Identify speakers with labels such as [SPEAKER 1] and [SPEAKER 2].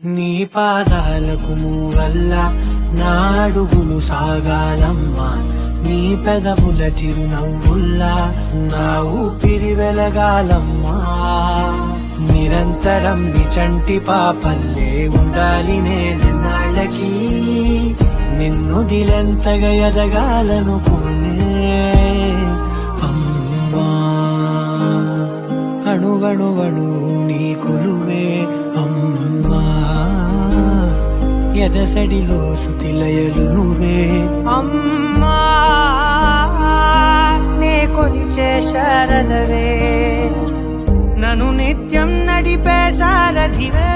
[SPEAKER 1] నీ పాదాలకు మూవల్ల నా అడుగులు సాగాలమ్మా, నీ పెదవుల చిరునవ్వుల్లా నా ఊపిరి వెలగాలమ్మా. నిరంతరం నీ చంటి పాపల్లే ఉండాలి నేనెన్నాళ్ళకి, నిన్ను దిలెంతగా ఎదగాలనుకోనే అమ్మా. అణువణువణు నీ కొలువే అమ్మా, ఎదసడిలో శృతిలయలు నువ్వే అమ్మా. నే కొలిచే శారదవే, నన్ను నిత్యం నడిపే సారథివే.